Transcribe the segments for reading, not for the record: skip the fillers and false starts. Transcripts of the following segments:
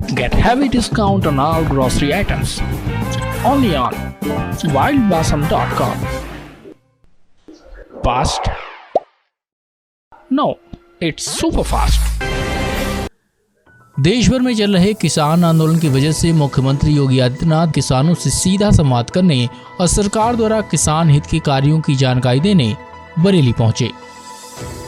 Get heavy discount on all grocery items. Only on wildblossom.com. Fast? No, it's super fast. देश भर में चल रहे किसान आंदोलन की वजह से मुख्यमंत्री योगी आदित्यनाथ किसानों से सीधा संवाद करने और सरकार द्वारा किसान हित के कार्यों की जानकारी देने बरेली पहुंचे।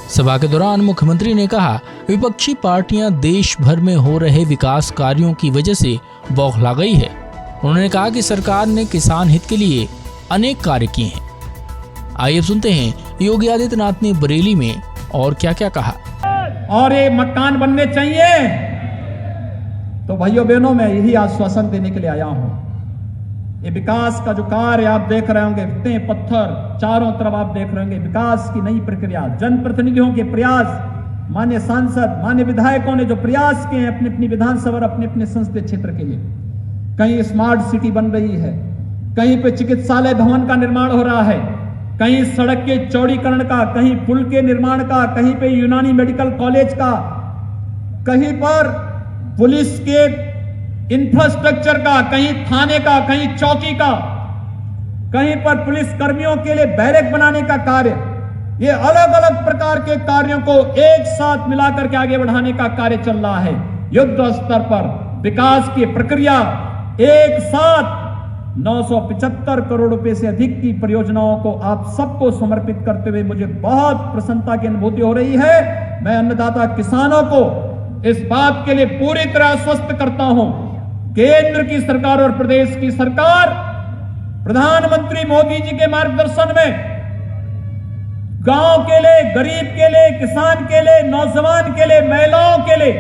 सभा के दौरान मुख्यमंत्री ने कहा, विपक्षी पार्टियां देश भर में हो रहे विकास कार्यों की वजह से बौखला गई है। उन्होंने कहा कि सरकार ने किसान हित के लिए अनेक कार्य किए हैं। आइए सुनते हैं योगी आदित्यनाथ ने बरेली में और क्या क्या कहा। और ये मकान बनने चाहिए, तो भाइयों बहनों मैं यही आश्वासन देने के लिए आया हूं। ये विकास का जो कार्य आप देख रहे होंगे, इतने पत्थर चारों तरफ आप देख रहे होंगे, विकास की नई प्रक्रिया, जनप्रतिनिधियों के प्रयास, माननीय सांसद माननीय विधायकों ने जो प्रयास किए हैं अपनी अपनी विधानसभा और अपने अपने संसदीय क्षेत्र के लिए। कहीं स्मार्ट सिटी बन रही है, कहीं पे चिकित्सालय भवन का निर्माण हो रहा है, कहीं सड़क के चौड़ीकरण का, कहीं पुल के निर्माण का, कहीं पे यूनानी मेडिकल कॉलेज का, कहीं पर पुलिस के इंफ्रास्ट्रक्चर का, कहीं थाने का, कहीं चौकी का, कहीं पर पुलिस कर्मियों के लिए बैरक बनाने का कार्य। ये अलग अलग प्रकार के कार्यों को एक साथ मिलाकर के आगे बढ़ाने का कार्य चल रहा है। युद्ध स्तर पर विकास की प्रक्रिया एक साथ 975 करोड़ रुपए से अधिक की परियोजनाओं को आप सबको समर्पित करते हुए मुझे बहुत प्रसन्नता की अनुभूति हो रही है। मैं अन्नदाता किसानों को इस बात के लिए पूरी तरह आश्वस्त करता हूं, केंद्र की सरकार और प्रदेश की सरकार प्रधानमंत्री मोदी जी के मार्गदर्शन में गांव के लिए, गरीब के लिए, किसान के लिए, नौजवान के लिए, महिलाओं के लिए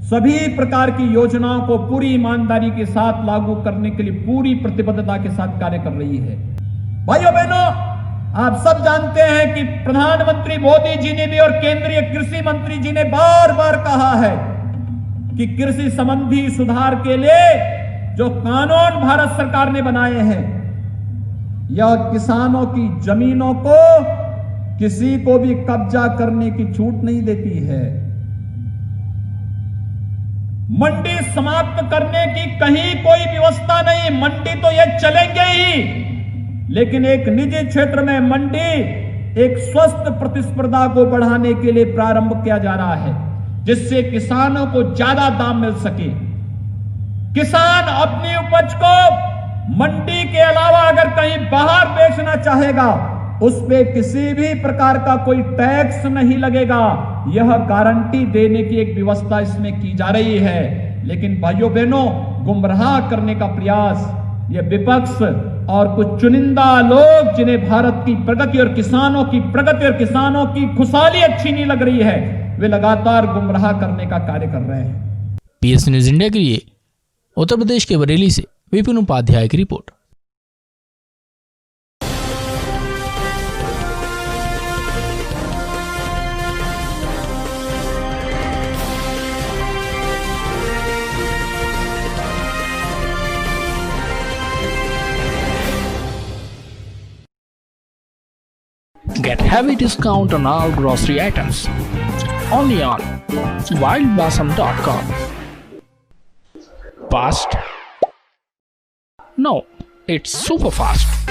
सभी प्रकार की योजनाओं को पूरी ईमानदारी के साथ लागू करने के लिए पूरी प्रतिबद्धता के साथ कार्य कर रही है। भाइयों बहनों, आप सब जानते हैं कि प्रधानमंत्री मोदी जी ने भी और केंद्रीय कृषि मंत्री जी ने बार बार कहा है कि कृषि संबंधी सुधार के लिए जो कानून भारत सरकार ने बनाए हैं, यह किसानों की जमीनों को किसी को भी कब्जा करने की छूट नहीं देती है। मंडी समाप्त करने की कहीं कोई व्यवस्था नहीं, मंडी तो ये चलेंगे ही, लेकिन एक निजी क्षेत्र में मंडी एक स्वस्थ प्रतिस्पर्धा को बढ़ाने के लिए प्रारंभ किया जा रहा है, जिससे किसानों को ज्यादा दाम मिल सके। किसान अपनी उपज को मंडी के अलावा अगर कहीं बाहर बेचना चाहेगा, उस पे किसी भी प्रकार का कोई टैक्स नहीं लगेगा। यह गारंटी देने की एक व्यवस्था इसमें की जा रही है। लेकिन भाइयों बहनों, गुमराह करने का प्रयास ये विपक्ष और कुछ चुनिंदा लोग, जिन्हें भारत की प्रगति और किसानों की प्रगति और किसानों की खुशहाली अच्छी नहीं लग रही है, वे लगातार गुमराह करने का कार्य कर रहे हैं। पीएस न्यूज इंडिया के लिए उत्तर प्रदेश के बरेली से विपिन उपाध्याय की report. Get heavy discount on all grocery items. Only on wildblossom.com. Fast? No, it's super fast.